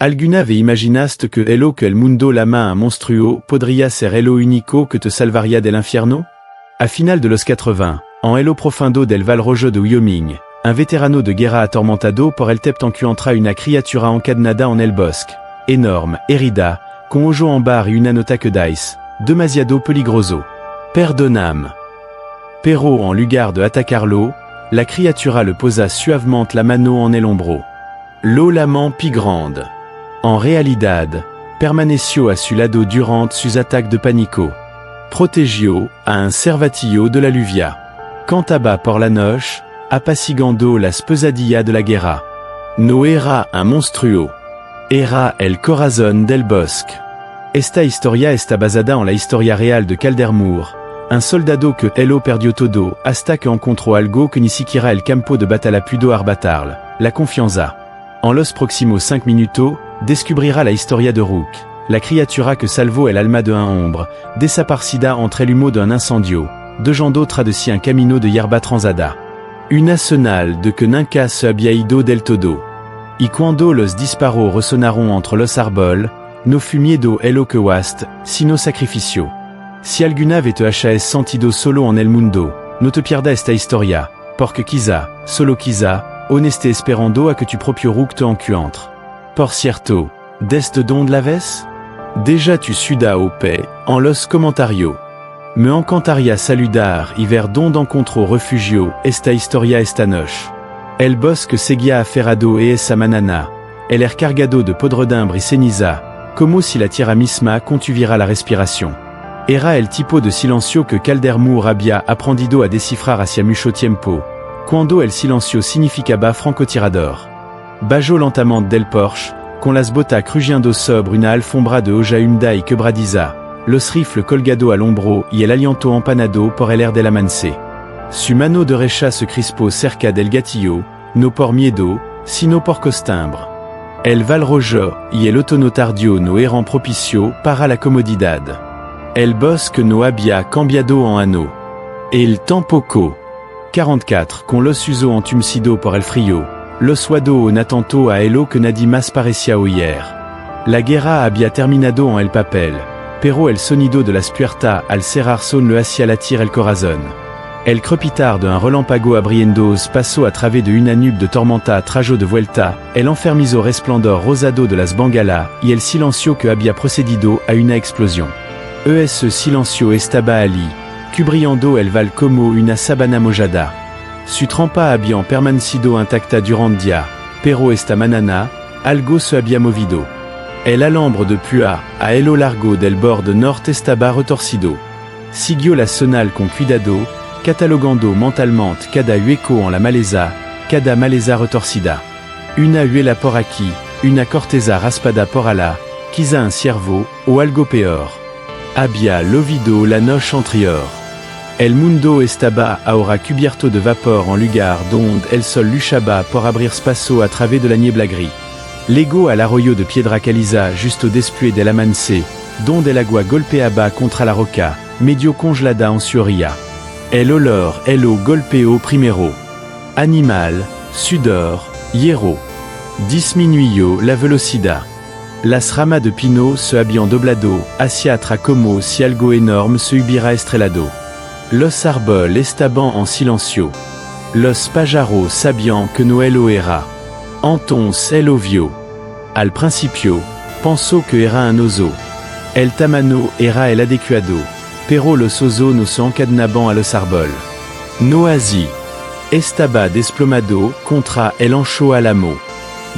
Alguna ve imaginast que hello que el mundo la main monstruo podría ser hello unico que te salvaria del infierno? À finale de los 80, en hello profundo del Val Rojo de Wyoming, un veterano de guerra atormentado por el tepto encuentra una criatura encadenada en el bosque, énorme, herida, con ojo en bar y una nota que dice, demasiado peligroso. Perdonam. Pero en lugar de atacarlo, la criatura le posa suavemente la mano en el hombro. Lo lamant pi grande. En realidad, permaneció a su lado durante sus ataques de pánico. Protegio a un servatillo de la lluvia. Cantaba por la noche, apaciguando las pesadillas de la guerra. No era un monstruo. Era el corazón del bosque. Esta historia está basada en la historia real de Calder Moore, un soldado que hello perdió todo hasta que encontró algo que ni siquiera el campo de batalla pudo arrebatarle, la confianza. En los próximos 5 minutos, descubrirá la historia de Rook, la criatura que salvó el alma de un hombre, desaparecida entre el humo d'un incendio, dejando tras de si un camino de hierba transada. Una señal de que nunca se había ido del todo. Y cuando los disparos resonaron entre los árboles, no fu miedo hello que wast, sino sacrificio. Si alguna vez te hayas sentido solo en el mundo, no te pierdas esta historia, porque quizá, solo quizá, honeste esperando a que tu propio Rook te encuentre. Por cierto, ¿desde dónde la ves? Déjà tu suda au paix, en los comentarios. Me encantaría saludar y ver dónde encontró refugio esta historia esta noche. El bosque seguía aferrado e esa manana, el air cargado de podredumbre y ceniza, como si la tierra misma contuviera la respiración. Era el tipo de silencio que Calder Moore había aprendido a descifrar hacia mucho tiempo, cuando el silencio significaba francotirador. Bajó lentamente del Porsche, con las botas crujiendo sobre una alfombra de hoja húmeda y quebradiza, los rifles colgado al hombro y el aliento empanado por el air del amance. Su mano derecha se crispó cerca del gatillo, no por miedo, sino por costumbre. El Val Rojo y el otoño tardío no eran propicio para la comodidad. El bosque no había cambiado en ano. El tampoco. 44 con los uso entumecido por el frío, los suado na tanto a hello que nadie más parecía oír. La guerra había terminado en el papel, pero el sonido de las puertas al cerrar son le hacía latir el corazón. El crepitar de un relámpago abriendos pasó a través de una nube de tormenta trajo de vuelta, el enfermizo resplandor rosado de las bengalas y el silencio que había procedido a una explosión. Ese silencio estaba allí, cubriendo el val como una sabana mojada. Su trampa había permanecido intacta durante día, pero esta manana, algo se había movido. El alambre de púa a lo largo del borde norte estaba retorcido. Siguió la señal con cuidado, catalogando mentalmente cada hueco en la maleza, cada maleza retorcida. Una huela por aquí, una corteza raspada por allá, quizá un ciervo, o algo peor. Había lovido la noche anterior. El mundo estaba ahora cubierto de vapor en lugar donde el sol luchaba por abrir paso a través de la niebla gris. Llegó al arroyo de piedra caliza justo después del amance, donde el agua golpeaba contra la roca, medio congelada en su orilla. El olor hello golpeó primero. Animal, sudor, hierro. Disminuyó la velocidad. Las ramas de pino se habían doblado hacia atrás como si algo enorme se hubiera estrellado. Los árboles estaban en silencio. Los pájaros sabían que no hello era. Entonces hello vio. Al principio, pensó que era un oso. El tamaño era el adecuado, pero los osos no se encadenaban a los árboles. No así. Estaba desplomado contra el ancho álamo.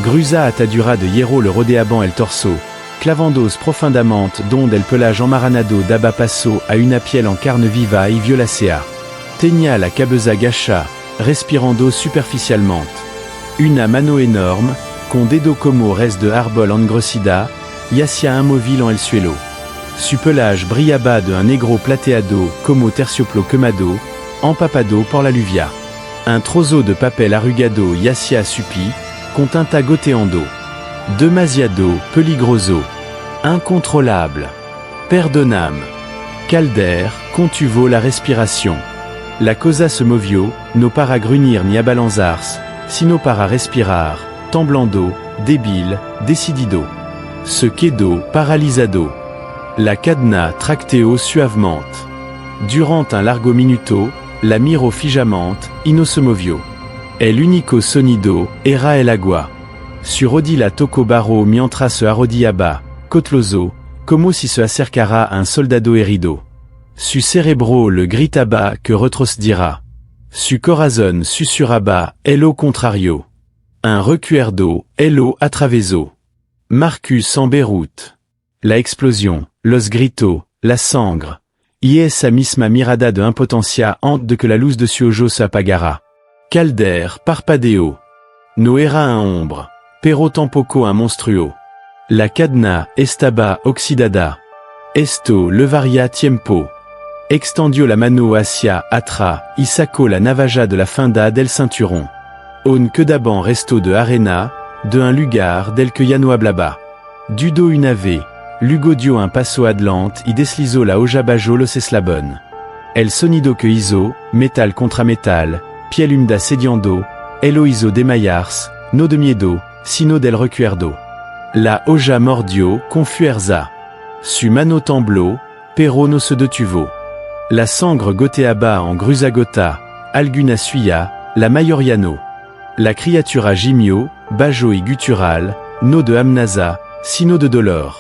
Grusa atadura de hierro le rodeaban el torso, clavandos profundamente donde el pelage enmaranado daba paso a una piel en carne viva y violacea. Tenía la cabeza gacha, respirando superficialmente. Una mano enorme, con dedo como res de árbol engrossida, yacía immóvil en el suelo. Su pelage brillaba de un negro plateado como terciopelo quemado, empapado por la lluvia. Un trozo de papel arrugado yacía a su pied, con tinta goteando. Demasiado peligroso. Incontrôlable. Perdonam. Calder contuvo la respiration. La cosa se movió, no para gruñir ni abalanzarse, sino para respirar, temblando, débile, decidido. Ce quedo, paralysado. La cadena tracteo suavement. Durant un largo minuto, la miro fijamente, no se movió. El único sonido, era el agua. Surodi la toco barro mientras se arrodillaba, cotloso, como si se acercara a un soldado herido. Su cerebro le gritaba que retrocedira. Su corazón susurraba, el contrario. Un recuerdo, el atraveso. Marcus en Beyrouth. La explosion, los gritos, la sangre. Y esa misma mirada de impotencia antes de que la luz de su ojo se apagara. Calder parpadeo. No era un hombre, pero tampoco un monstruo. La cadena estaba oxidada. Esto levaría tiempo. Extendió la mano hacia atrás y sacó la navaja de la fenda del cinturón. Un quedaban resto de arena, de un lugar del que ya no hablaba. Dudo una vez, luego dio un paso adelante y deslizó la hoja bajo los eslabón. El sonido que hizo, metal contra metal, piel húmeda sediando, el hizo desmayarse, no de miedo, sino del recuerdo. La hoja mordió con fuerza. Su mano tembló, pero no se detuvo. La sangre goteaba en grusa gota, alguna suya, la mayoría no. La criatura gimió, bajo y guttural, no de amnasa, sino de dolor.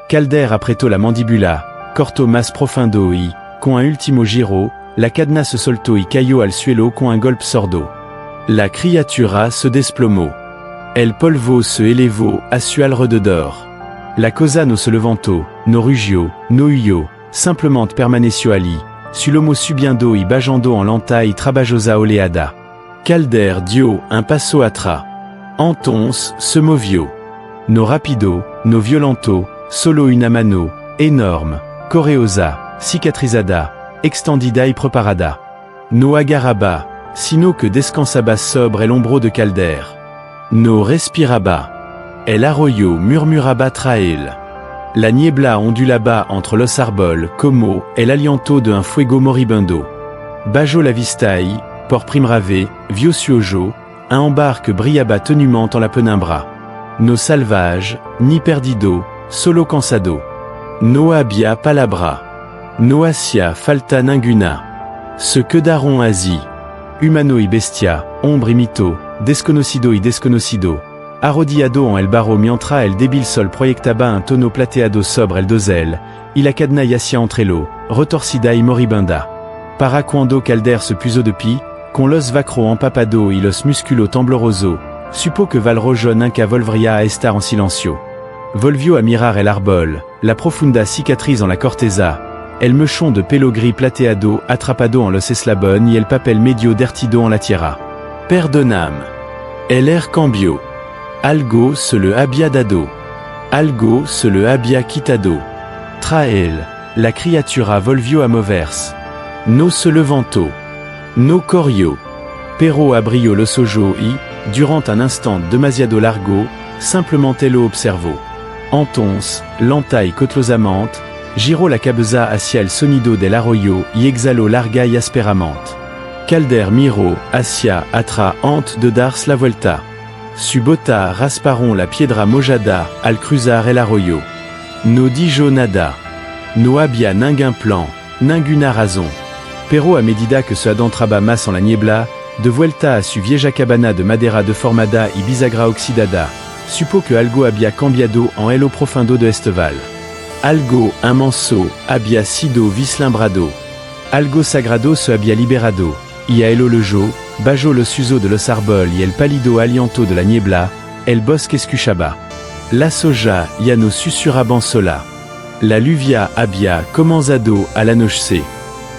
Calder apretó la mandibula, cortó más profundo y, con un último giro, la cadena se soltó y cayó al suelo con un golpe sordo. La criatura se desplomó. El polvo se elevó a su alrededor. La cosa no se levantó, no rugió, no huyó, simplement permaneció allí, su lomo subiendo y bajando en lenta y trabajosa oleada. Calder dio un paso atrás. Entonces se movió. No rapido, no violento, solo una mano, enorme, coreosa, cicatrizada, extendida y preparada. No agarraba, sino que descansaba sobre el hombro de Calder. No respiraba. El arroyo murmuraba tras él. La niebla ondulaba entre los árboles como el aliento de un fuego moribundo. Bajo la vista y, por primera vez, vio su ojo, un hombre que brillaba tenuement en la penumbra. No salvage, ni perdido, solo cansado. No había palabra. No hacía falta ninguna. Se quedaron así. Humano y bestia, hombre y mito, desconocido y desconocido. Arrodillado en el barro mientras el débil sol proyectaba un tono plateado sobre el dosel, y la cadena yacía entre elo, retorcida y moribunda. Para cuando Calder se puso de pie, con los vacro empapado y los musculos tembloroso, supo que Valrojo nunca volvería a estar en silencio. Volvió a mirar el árbol, la profunda cicatriz en la corteza, el mechón de pelo gris plateado atrapado en los eslabón y el papel medio dertido en la tierra. Perdonam. El air cambió. Algo se le había dado. Algo se le había quitado. Tras él, la criatura volvió a moverse. No se levantó. No corrió. Pero abrió los ojos y, durant un instant demasiado largo, simplement lo observó. Entonces, lenta y cautelosamente, giró la cabeza hacia el sonido del arroyo y exhaló larga y ásperamente. Calder miró hacia atrás antes de darse la vuelta. Su bota rasparon la piedra mojada al cruzar el arroyo. No dijo nada. No había ningún plan, ninguna razón. Pero a medida que se adentraba más en la niebla, de vuelta a su vieja cabana de madera deformada y bisagra oxidada, supo que algo había cambiado en el profundo de Esteval. Algo inmenso había sido vislambrado. Algo sagrado se había liberado, y a el ojo, bajo los usos de los árboles y el pálido aliento de la niebla, el bosque escuchaba. La soja ya no susurraban sola. La lluvia había comenzado a anochecer.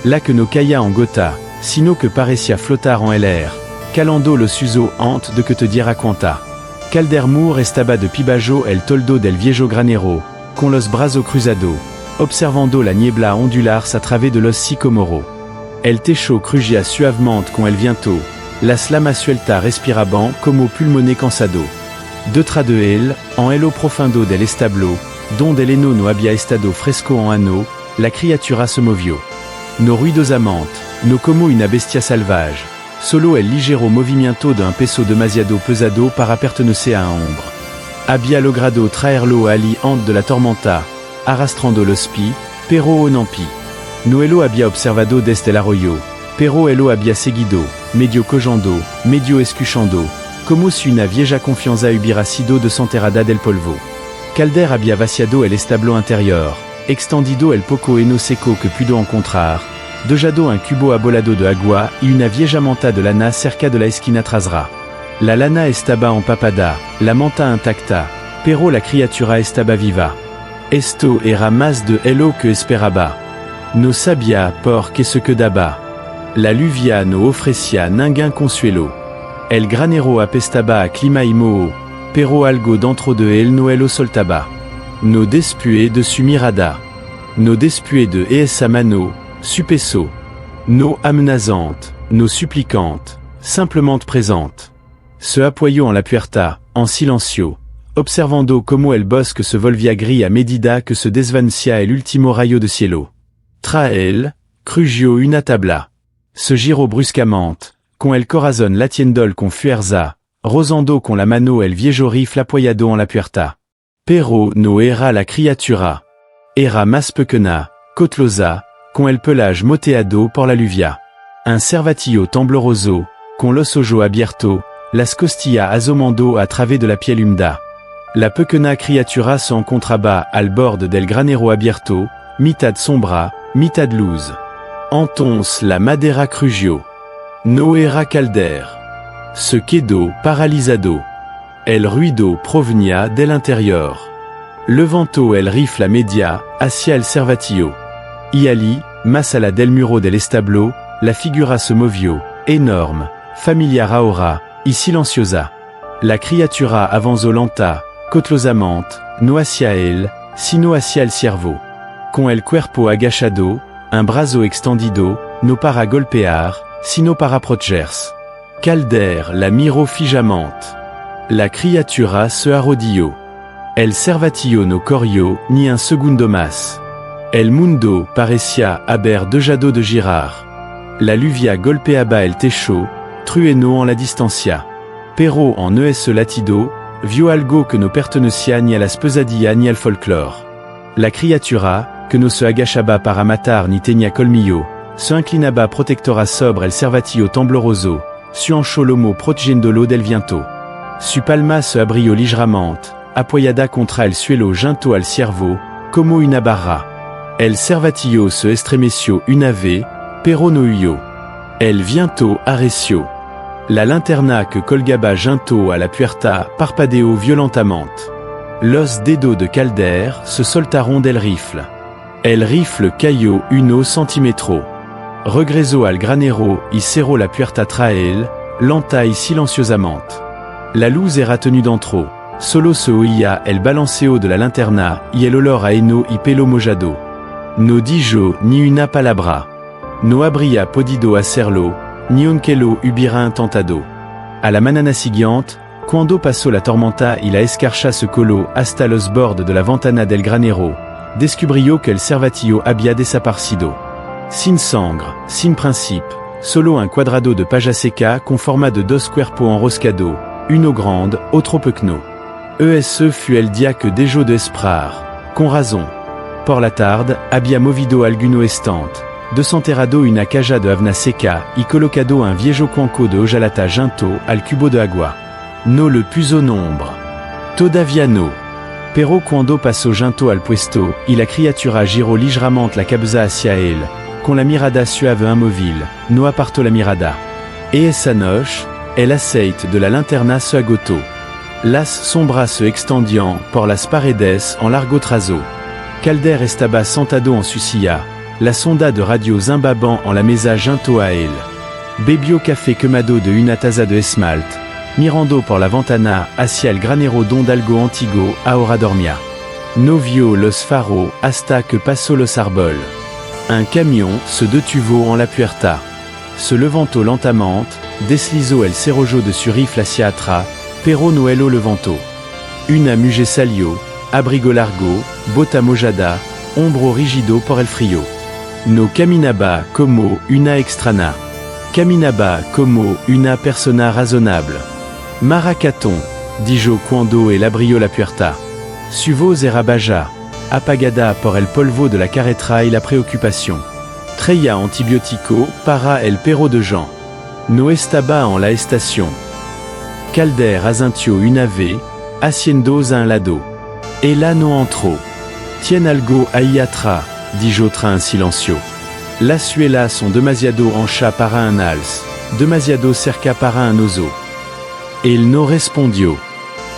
La que no caía en gota, sino que parecía flotar en el air, calando los usos antes de que te diera cuenta. Calder Moore estaba de pie bajo el toldo del viejo granero, con los brazos cruzados, observando la niebla ondularse a través de los sicomoros. El techo crujía suavemente con el viento, las lamas sueltas respiraban como pulmones cansados. Detrás de él, en el profundo del establo, donde el heno no había estado fresco en ano, la criatura se movió. No ruidosamente, no como una bestia salvaje, solo el ligero movimiento de un peso demasiado pesado para pertenecer a un hombre. Abbia logrado traerlo ali ante de la tormenta, arrastrando los pi, pero o nampi. Noelo abbia observado desde el arroyo, pero elo abbia seguido, medio cojando, medio escuchando, como si una vieja confianza hubiera sido de santerada del polvo. Calder abbia vaciado el establo interior, extendido el poco heno seco que pudo encontrar, dejado un cubo abolado de agua y una vieja manta de lana cerca de la esquina trasera. La lana estaba empapada, la manta intacta, pero la criatura estaba viva. Esto era más de elo que esperaba. No sabia por que se quedaba. La lluvia no ofrecia ningún consuelo. El granero apestaba a clima y moho, pero algo dentro de él no lo soltaba. No después de su mirada. No después de esa mano, su peso. No amenazante, no suplicante, simplement présente. Se apoyó en la puerta, en silencio, observando como el bosque se volvía gris a medida que se desvanecía el último rayo de cielo. Tra él, crujió una tabla. Se giró bruscamente, con el corazón latiendo con fuerza, rozando con la mano el viejo rifle apoyado en la puerta. Pero no era la criatura. Era más pequeña, cotlosa, con el pelage moteado por la lluvia. Un cervatillo tembloroso, con los ojos abiertos, las costillas asomando a través de la piel húmeda. La pequeña criatura se encontraba al borde del granero abierto, mitad sombra, mitad luz. Entonces la madera crujió. No era Calder. Se quedó paralizado. El ruido provenía del interior. Levantó el rifle a media, hacia el cervatillo. Y allí, más allá del muro del establo, la figura se movió, enorme, familiar ahora, y silenciosa. La criatura avanzó lenta, cautelosamente, no hacia él, sino hacia el ciervo. Con el cuerpo agachado, un brazo extendido, no para golpear, sino para protegerse. Calder la miró fijamente. La criatura se arrodilló. El cervatillo no corrió ni un segundo más. El mundo parecía haber dejado de girar. La lluvia golpeaba el techo, trueno en la distancia. Pero en ese latido, vio algo que no pertenecía ni a las pesadillas ni al folclore. La criatura, que no se agachaba para matar ni tenía colmillo, se inclinaba protectora sobre el cervatillo tembloroso, su ancho lomo protegiéndolo del viento. Su palma se abrió ligeramente, apoyada contra el suelo junto al ciervo, como una barra. El cervatillo se estremeció una vez, pero no huyó. El viento arreció. La linterna que colgaba junto a la puerta parpadeó violentamente. Los dedos de Calder se soltaron del rifle. El rifle cayó 1 centímetro. Regresó al granero y cerró la puerta tras él, lenta y silenciosamente. La luz era tenue dentro. Solo se oía el balanceo de la linterna y el olor a heno y pelo mojado. No dijo ni una palabra. No habría podido hacerlo, ni aunque lo hubiera intentado. A la mañana siguiente, cuando pasó la tormenta y la escarcha se coló hasta los bordes de la ventana del granero, descubrió que el cervatillo había desaparecido. Sin sangre, sin principe, solo un cuadrado de paja seca con forma de 2 cuerpos enroscados, uno grande, otro pequeño. Ese fut el día que dejó de esperar, con razón. Por la tarde, había movido alguno estante, desenterrado una caja de avena seca y colocado un viejo cuenco de hojalata junto al cubo de agua. No le puso nombre. Todavía no. Pero cuando pasó junto al puesto y la criatura giró ligeramente la cabeza hacia él, con la mirada suave immóvil, no apartó la mirada. Et esa noche, el aceite de la linterna se agotó. Las sombras se extendían por las paredes en largo trazo. Calder estaba sentado en su silla, la sonda de radio zimbabant en la mesa junto a él. Bebió café quemado de una taza de esmalte, mirando por la ventana hacia el granero donde algo antiguo ahora dormía. No vio los faros hasta que pasó los árboles. Un camión se detuvo en la puerta. Se levantó lentamente, deslizó el cerrojo de su rifle hacia atrás, pero no lo levantó. Una mujer salió, abrigo largo, bota mojada, hombro rígido por el frío. No caminaba como una extraña. Caminaba como una persona razonable. Maracatón. dijo cuando el abrió la puerta. Su voz era baja, apagada por el polvo de la carretera y la préoccupation. Traía antibiótico para el perro de Jean. No estaba en la estación. Calder asintió una vez, haciendo un lado. Ella no entró. Tien algo ahí atrás, dijo train silencio. Las suelas sont demasiado anchas para un hals, demasiado cerca para un oso. Él no respondió.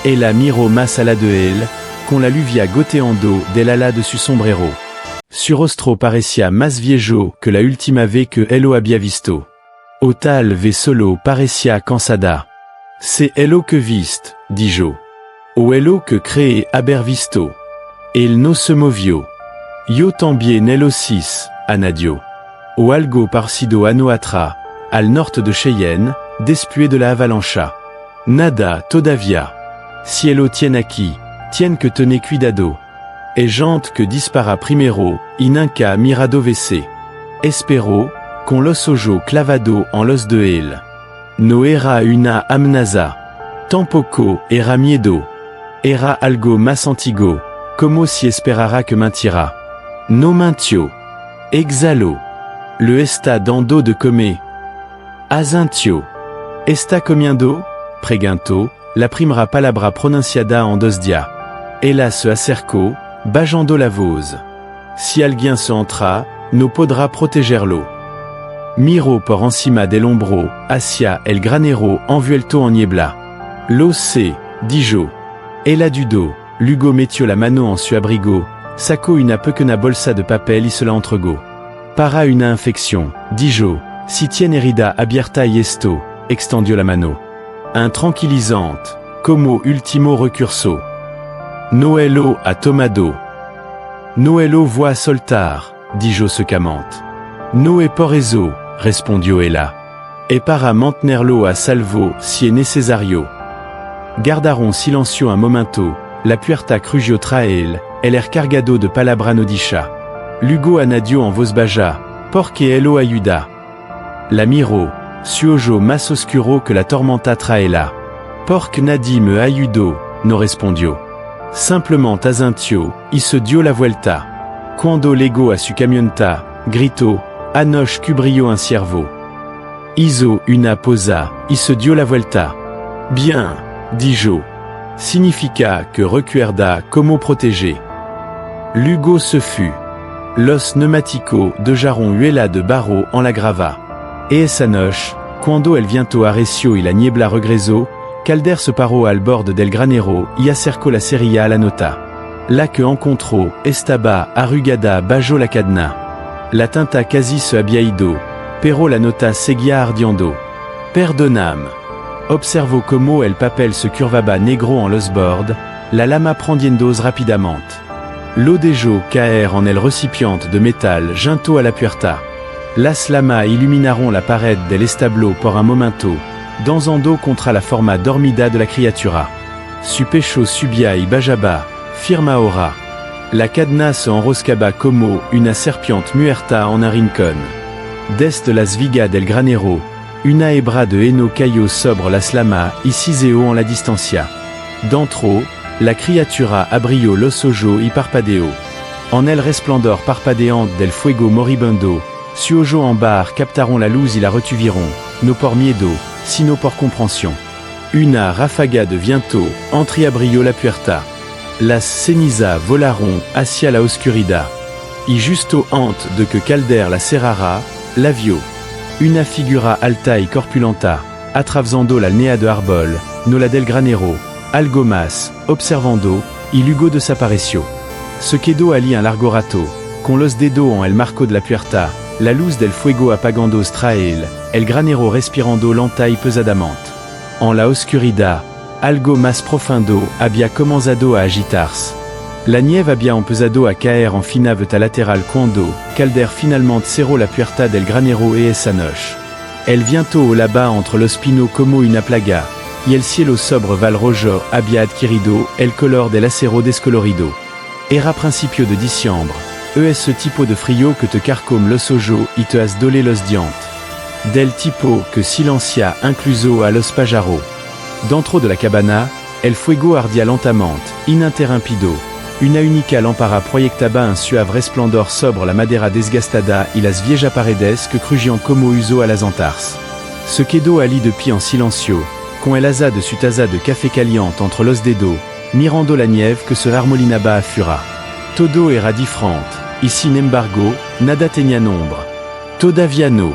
Ella miró más allá de él, con la lluvia goteando del ala de su sombrero. Su rostro parecía más viejo que la última vez que él lo había visto. O tal vez solo parecía cansada. C'est elo que vist, dijo. O elo que cree haber visto. Él no se movió. Yo también elo sis, anadio. O algo parecido a no atrás, al norte de Cheyenne, después de la avalancha. Nada todavía. Cielo tien aquí, tien que tenez cuidado. E gente que dispara primero, y nunca mirado vc. Espero, con los ojos clavado en los de él. No era una amenaza. Tampoco era miedo. Era algo más antiguo, como si esperara que mentira. No mintió. Exhaló. Le está dando de comer. Asintió. Está comiendo? Preguntó, la primera palabra pronunciada en 2 días. Ella se acercó, bajando la voz. Si alguien se entra, no podrá protegerlo. Miró por encima del hombro, hacia el granero envuelto en niebla. Lo sé, dijo. Ella dudó, luego metió la mano en su abrigo, sacó una pequeña bolsa de papel y se la entregó. Para una infección, dijo, si tiene herida abierta y esto, extendió la mano. Un tranquilizante, como último recurso. Noelo ha tomado. Noelo voy a soltar, dijo secamente. No es por eso, respondió ella. Es para mantenerlo a salvo si es necesario. Guardaron silencio un momento, la puerta crujó tras él, el er cargado de palabra no dicha. Luego añadió en voz baja, porque él lo ayuda. La miró, su ojo más oscuro que la tormenta tras ella. Porque nadie me ayudó, no respondió. Simplement asintió, y se dio la vuelta. Cuando llegó a su camioneta, gritó, anoche cubrió un ciervo. Hizo una posa, y se dio la vuelta. Bien, dijo. Significa que recuerda como protéger. Luego se fut. Los neumáticos dejaron huela de barro en la grava. Et esa noche, cuando el viento arreció y la niebla regresó, Calder se paró al borde del granero y acercó la cerilla a la nota. La que encontró estaba arrugada bajo la cadena. La tinta casi se había ido, pero la nota seguía ardiendo. Perdonam. Observó como el papel se curvaba negro en los bords, la lama prendiendo rapidamente. L'eau dejó caer en el recipiente de métal junto a la puerta. Las lamas iluminaron la pared del establo por un momento, danzando contra la forma dormida de la criatura. Su pecho subía y bajaba, firme ahora. La cadena se enroscaba como una serpiente muerta en un rincón. Desde las vigas del granero, una hebra de heno cayó sobre las lamas y ciseó en la distancia. Dentro, la criatura abrió los ojos y parpadeó. En el resplandor parpadeante del fuego moribundo, su ojo en bar captaron la luz y la retuvieron, no por miedo, sino por comprensión. Una ráfaga de viento entreabrió la puerta. Las cenizas volaron hacia la oscuridad. Y justo antes de que Calder la cerrara, la vio. Una figura alta y corpulenta, atravesando la línea de árbol, no la del granero, algo más, observando, y luego desapareció. Se quedó allí un largo rato, con los dedos en el marco de la puerta, la luz del fuego apagando tras él, el granero respirando lenta y pesadamente. En la oscuridad, algo más profundo había comenzado a agitarse. La nieve había empezado a caer en fina veta lateral cuando Calder finalmente cerró la puerta del granero y esa noche. El viento là-bas entre los pinos como una plaga, y el cielo sobre Val Rojo había adquirido el color del acero descolorido. Era principio de diciembre, ese tipo de frío que te carcome los ojos y te has dolé los dientes. Del tipo que silencia incluso a los pájaros. Dentro de la cabana, El fuego ardia lentamente, ininterrumpido. Una única lámpara proyectaba un suave resplendor sobre la madera desgastada y las viejas paredes que crujían como uso a las antars. Se quedó allí de pie en silencio, con el asa de su taza de café caliente entre los dedos, mirando la nieve que se armolinaba a fura. Todo era diferente, y sin embargo, nada tenía nombre. Todavía no.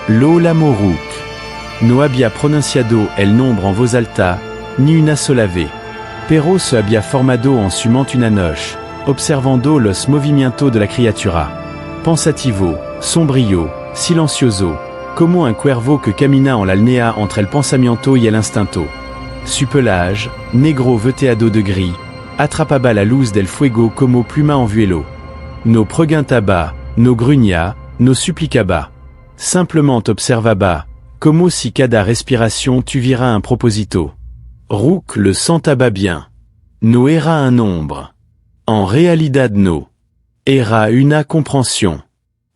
Lo Lamoruk. No había pronunciado el nombre en voz alta, ni una sola vez. Pero se había formado en su mente una noche, observando los movimientos de la criatura. Pensativo, sombrío, silencioso, como un cuervo que camina en la línea entre el pensamiento y el instinto. Su pelage, negro veteado de gris, atrapaba la luz del fuego como pluma en vuelo. No preguntaba, no gruña, no suplicaba. Simplement observaba, como si cada respiration tuviera un propósito. Rook le sentaba bien. No era un nombre. En realidad no. Era una comprensión.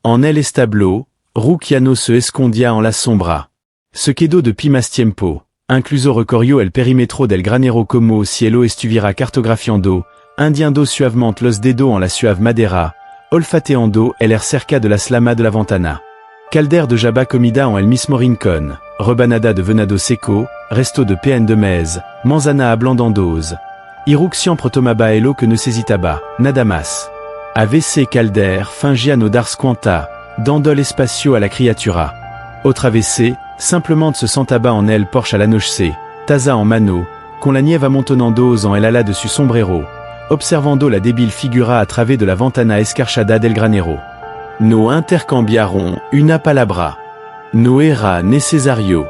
En el establo, Rook ya no se escondía en la sombra. Se quedó de pi más tiempo, incluso recorrió el perímetro del granero como si lo estuviera cartografiando, indiando suavemente los dedos en la suave madera, olfateando el air cerca de la slama de la ventana. Calder de jaba comida en el mismo rincón, rebanada de venado seco, resto de peine de maize, manzana ablandandosa. Y Rook siempre tomaba elo que necesitaba, nada más. A veces Calder fingia no dar cuenta, dando el espacio a la criatura. Otra veces, simplement se sentaba en el porche à la noche, taza en mano, con la nieve amontonando en el ala de su sombrero, observando la débile figura a través de la ventana escarchada del granero. No intercambiaron una palabra. No era necesario.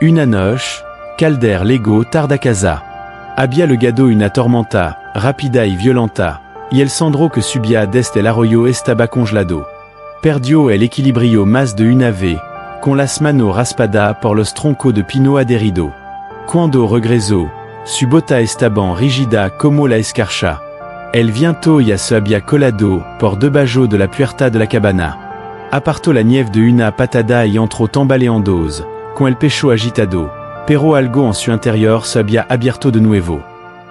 Una noche, Calder llegó tarde a casa. Había llegado una tormenta, rápida y violenta, y el sandro que subía desde el arroyo estaba congelado. Perdió el equilibrio más de una vez, con las manos raspadas por los troncos de pino adherido. Cuando regresó, su bota estaba rígida como la escarcha. El viento ya se había colado por debajo de la puerta de la cabana. Apartó la nieve de una patada y entró tambaleandosa, con el pecho agitado, pero algo en su interior se había abierto de nuevo.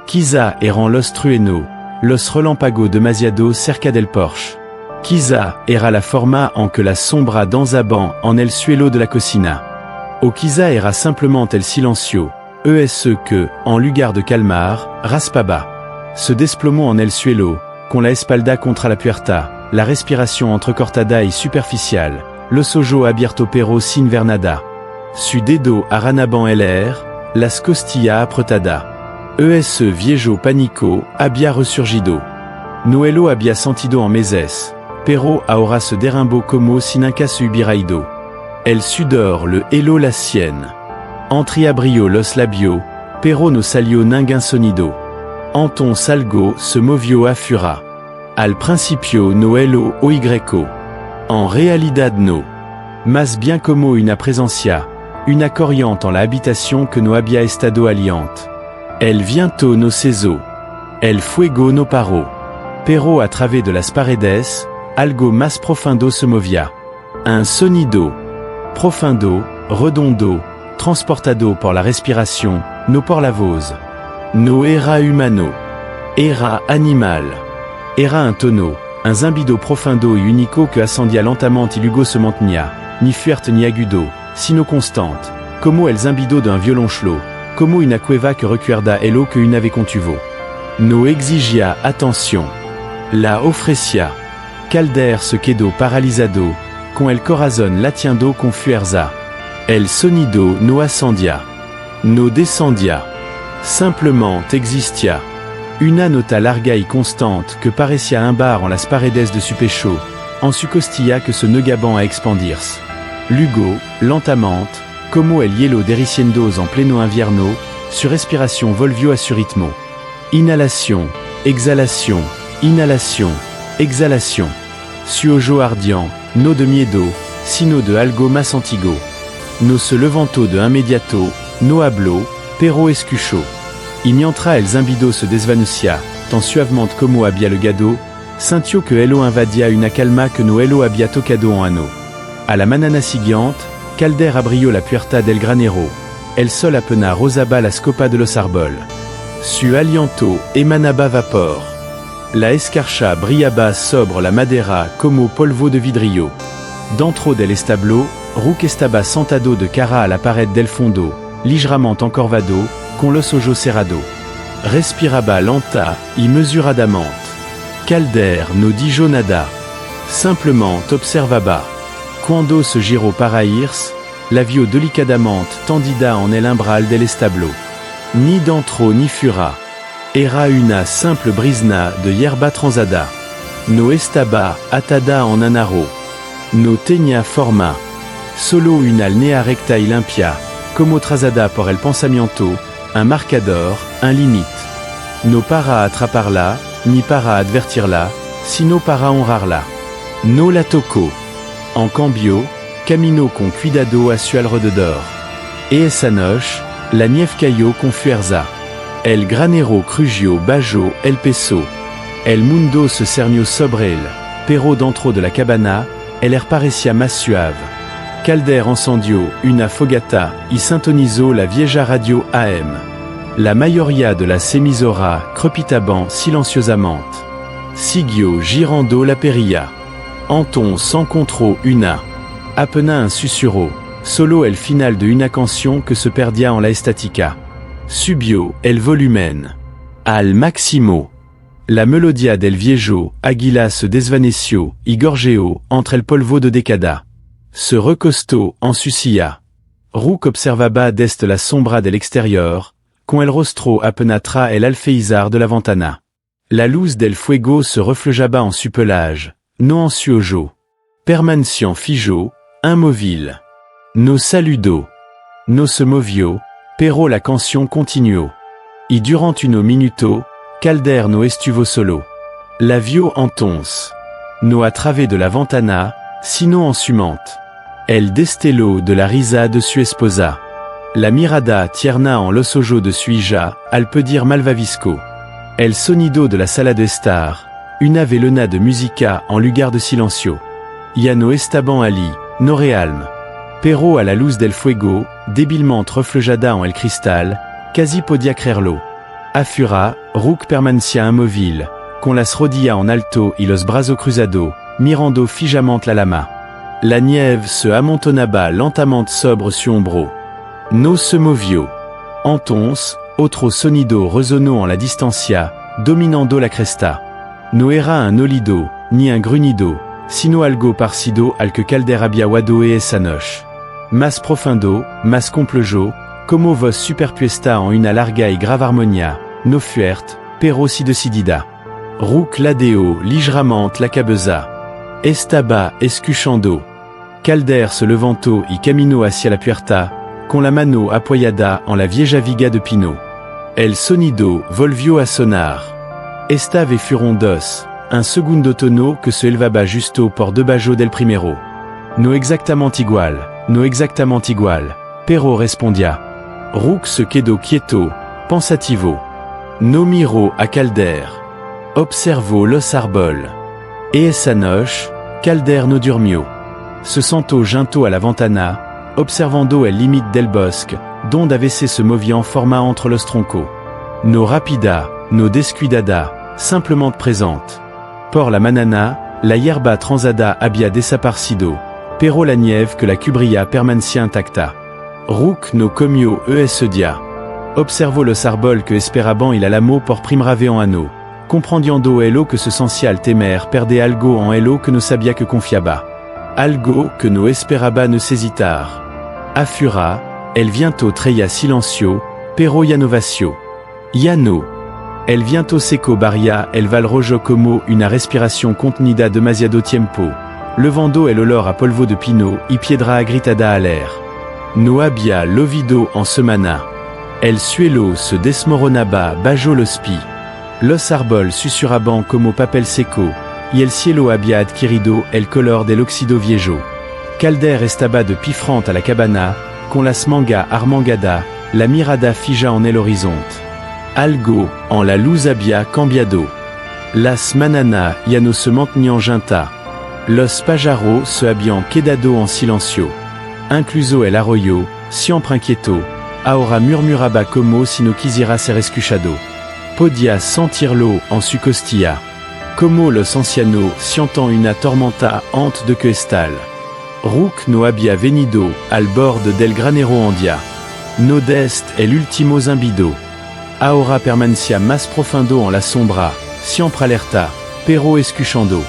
Quizá eran los truenos, los relámpagos demasiado cerca del porche. Quizá era la forma en que la sombra danzaban en el suelo de la cocina. O quizá era simplement el silencio, que, en lugar de calmar, raspaba. Se desplomó en el suelo, con la espalda contra la puerta, la respiración entrecortada y superficial, los ojos abiertos pero sin ver nada. Su dedo arranaban el air, las costillas apretadas. Ese viejo pánico había resurgido. Noelo había sentido en meses, pero ahora se derrumbó como si nunca se hubiera ido. El sudor le heló la sien. Entreabrió los labios, pero no salió ningún sonido. Anton Salgo se movió a fura. Al principio no heló oigreco. En realidad no. Más bien como una presencia, una corriente en la habitación que no había estado aliente. El viento no cesó. El fuego no paró. Pero a través de las paredes, algo más profundo se movía. Un sonido. Profundo, redondo, transportado por la respiración, no por la voz. No era humano. Era animal. Era un tono, un zumbido profundo y único que ascendía lentamente y luego se mantenía, ni fuerte ni agudo, sino constante, como el zumbido d'un violoncello, como una cueva que recuerda el eau que una vez contuvo. No exigía atención. La ofrecía. Calder se quedó paralizado, con el corazón latiendo con fuerza. El sonido no ascendía. No descendía. Simplement existía. Una nota larga y constante que parecía embar en las paredes de su pecho, en su costilla que se negaban a expandirse. Luego, lentamente, como el hielo derritiéndose en pleno invierno, su respiración volvió a su ritmo. Inhalación, exhalación, inhalación, exhalación. Su ojo ardent, no de miedo, sino de algo más antiguo. No se levantó de inmediato, no habló, pero escuchó. Y mientras el zumbido se desvanecía, tan suavemente como había llegado, sintió que elo invadia una calma que no elo había tocado en ano. A la mañana siguiente, Calder abrió la puerta del granero. El sol apenas rozaba las copas de los árboles. Su aliento, emanaba vapor. La escarcha briaba sobre la madera como polvo de vidrio. Dentro del establo, ruc estaba sentado de cara a la pared del fondo, ligeramente encorvado, con los ojos cerrado. Respiraba lenta y mesuradamente. Calder no dijo nada. Simplement observaba. Cuando se giró para irse, la vio delicadamente tendida en el umbral del establo. Ni dentro ni fura. Era una simple brisna de hierba transada. No estaba atada en un aro. No tenía forma. Solo una linea recta y limpia, como trazada por el pensamiento, un marcador, un limite. No para atraparla, ni para advertirla, sino para honrarla. No la tocó. En cambio, caminó con cuidado a su alrededor. E esa noche, la nieve cayó con fuerza. El granero crujió bajo el peso. El mundo se cernió sobre él, pero dentro de la cabana, el air parecía más suave. Calder encendió una fogata y sintonizó la vieja radio AM. La mayoría de las emisoras crepitaban silenciosamente. Siguió girando la perilla. Entonces encontró una. Apenas un susurro, solo el final de una canción que se perdía en la estática. Subió el volumen. Al máximo. La melodia del viejo águila se desvaneció y gorjeó entre el polvo de década. Se recostó en su silla. Ruc observaba desde la sombra del exterior, con el rostro apenas tra el alféizar de la ventana. La luz del fuego se reflejaba en su pelage, no en su ojo. Permanecía fijo, immobile. No saludó. No se movió, pero la canción continuó. Y durant unos minutos, Calder no estuvo solo. La vio entonces. No a través de la ventana, sino en su mente. El destello de la risa de su esposa. La mirada tierna en los ojos de su hija, al pedir malvavisco. El sonido de la sala de estar, una velona de música en lugar de silencio. Ya no estaban allí, no realm. Pero a la luz del fuego, débilmente reflejada en el cristal, casi podía creerlo. Afura, Ruc permanecía immóvil, con las rodillas en alto y los brazos cruzados, mirando fijamente la lama. La nieve se amontonaba lentamente sobre su hombro. No se movió. Entonces, otro sonido resonó en la distancia, dominando la cresta. No era un olido, ni un grunido, sino algo parecido al que Calder había oído esa noche. Más profundo, más complejo, como voz superpuesta en una larga y grave armonia, no fuerte, pero si decidida. Ruc ladeó ligeramente la cabeza. Estaba escuchando. Calder se levantó y caminó hacia la puerta, con la mano apoyada en la vieja viga de pino. El sonido volvió a sonar. Esta vez fueron dos, un segundo tono que se elevaba justo por debajo del primero. No exactamente igual, pero respondía. Ruc se quedó quieto, pensativo. No miró a Calder. Observó los árboles. E esa noche, Calder no durmió. Se sentó junto a la ventana, observando el límite del bosque, donde a veces se movía en forma entre los troncos. No rápida, no descuidada, simplement presente. Por la manana, la hierba transada había desaparecido, pero la nieve que la cubría permanecía intacta. Ruc no comió ese día. Observó los árboles que esperaban y la lamo por primera vez en ano, comprendiendo elo que se sentia al temer perde algo en elo que no sabía que confiaba. Algo que no esperaba necesitar. Afura, el viento traía silencio, pero ya no vacío. Ya no. El viento seco barría el val rojo como una respiración contenida demasiado tiempo, levando el olor a polvo de pino y piedra agritada al aire. No había lovido en semana. El suelo se desmoronaba bajo los pies. Los árboles susurraban como papel seco, y el cielo había adquirido el color del óxido viejo. Calder estaba de pie frente a la cabana, con las mangas armangadas, la mirada fija en el horizonte. Algo en la luz había cambiado. Las mananas ya no se mantenían juntas. Los pájaros se habían quedado en silencio. Incluso el arroyo, siempre inquieto, ahora murmuraba como si no quisiera ser escuchado. Podia sentir l'eau en sucostia. Como los ancianos sientan una tormenta ante de que estal. Ruc no había venido al borde del granero andia. No dest el último zimbido. Ahora permanencia más profundo en la sombra, siempre alerta, pero escuchando.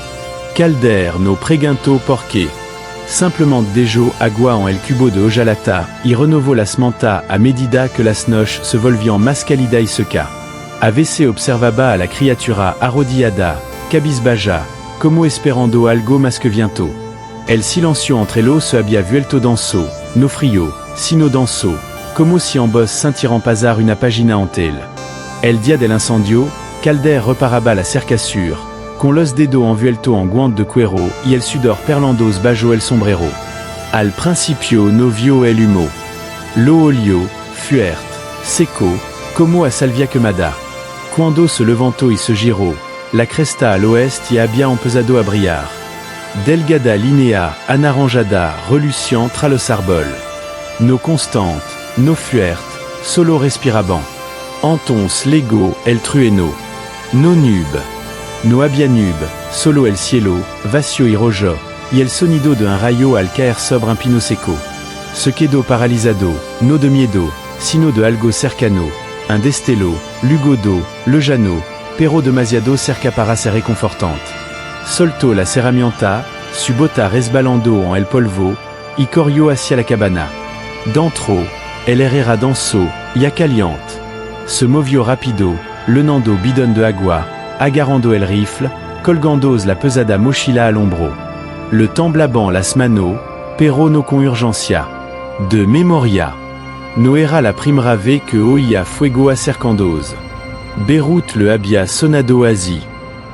Calder no pregunto porque. Simplement dejo agua en el cubo de hojalata, y renovó las manta a medida que las noches se volvían más cálida y seca. AVC observaba a la criatura arrodillada, cabizbaja, como esperando algo más que viento. El silencio entre ellos se había vuelto denso, no frío, sino denso, como si ambos sintieran pasar una página ante él. El día del incendio, Calder reparaba la cercasure, con los dedos envueltos en guante de cuero y el sudor perlandos bajo el sombrero. Al principio no vio el humo. Lo olió, fuerte, seco, como a salvia quemada. Cuando se levantó y se giró, la cresta al oeste había empezado a brillar. Delgada linea, anaranjada, reluciente tra los arbol. No constante, no fuerte, solo respiraban. Entons lego el trueno. No nube. No había nube, solo el cielo, vacío y rojo, y el sonido de un rayo al caer sobre un pino seco. Se quedó paralizado, no de miedo, sino de algo cercano, un destello, lugodo, lejano, pero demasiado cerca para ser reconfortante. Soltó la herramienta, su bota resbalando en el polvo, y corrió hacia la cabana. Dentro, el herrera danzó, ya caliente. Se movió rápido, lenando bidon de agua, agarrando el rifle, colgandos la pesada mochila al hombro. Le temblaban las manos, pero no con urgencia. De memoria. No era la primera vez que oía fuego acercandos. Beirut le había sonado así.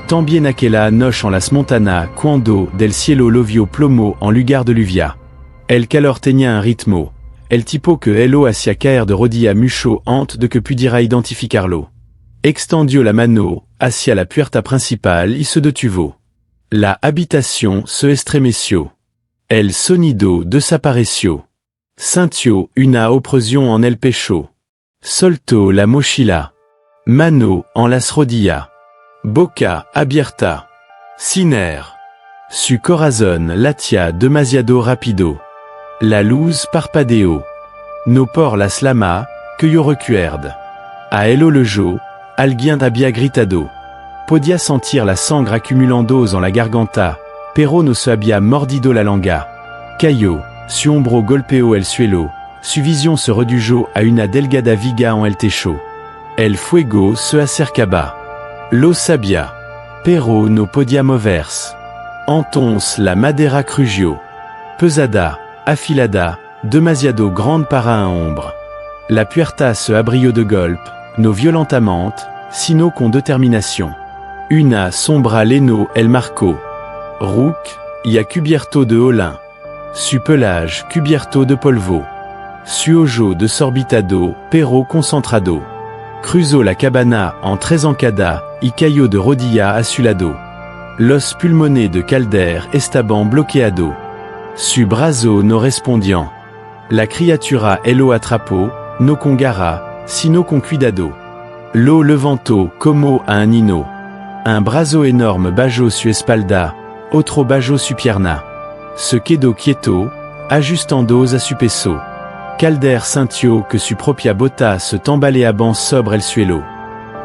También aquella noche en las montanas cuando del cielo lovio plomo en lugar de lluvia. El calor tenía un ritmo. El tipo que elo hacia caer de rodilla mucho antes de que pudiera identificarlo. Extendió la mano hacia la puerta principal y se detuvo. La habitación se estremeció. El sonido desapareció. Sintió una opresión en el pecho. Soltó la mochila. Mano en las rodillas. Boca abierta. Ciner. Su corazón latía demasiado rápido. La luz parpadeó. No por las lama, que yo recuerde. A elo lejo, alguien había gritado. Podia sentir la sangre acumulandos en la garganta, pero no se había mordido la lengua. Cayó, su hombro golpeó el suelo, su visión se redujo a una delgada viga en el techo. El fuego se acercaba. Lo sabía, pero no podía moverse. Entonces la madera crujió. Pesada, afilada, demasiado grande para un hombre. La puerta se abrió de golpe, no violentamente, sino con détermination. Una sombra leno el marcó. Ruc, y cubierto de holin. Su pelage cubierto de polvo. Su ojo desorbitado, pero concentrado. Cruzó la cabana en tres encadas, y cayó de rodilla a su lado. Los pulmones de Calder estaban bloqueados. Su brazo no respondían. La criatura elo atrapó, no con garra, sino con cuidado. Lo levantó como a un hino. Un brazo enorme bajo su espalda, otro bajo su pierna. Se quedó quieto, ajustando a su peso. Calder sintió que su propia bota se tambaleaban sobre el suelo.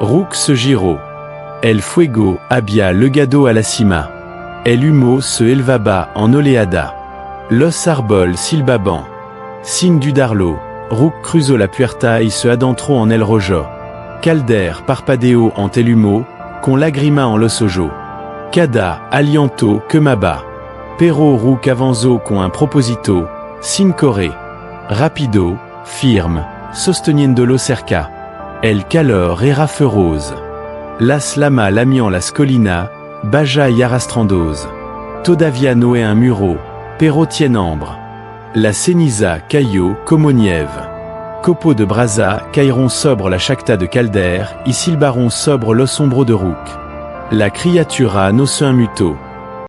Ruc se giró. El fuego había llegado a la cima. El humo se elevaba en oleada. Los árboles silbaban. Sin dudarlo, Ruc cruzó la puerta y se adentró en el rojo. Calder parpadeó ante el humo, con lágrima en los ojos. Cada aliento quemaba. Pero Ruc avanzó con un propósito, sin correr. Rápido, firme, sosteniéndolo cerca. El calor era feroz. Las lama lamian las colinas, baja y arrastrandos. Todavía no es un muro, pero tiene hambre. La ceniza cayó como nieve. Copeaux de brasa cairont sobre la chacta de Calder y silbaront sobre los hombros de Ruc. La criatura no se inmutó.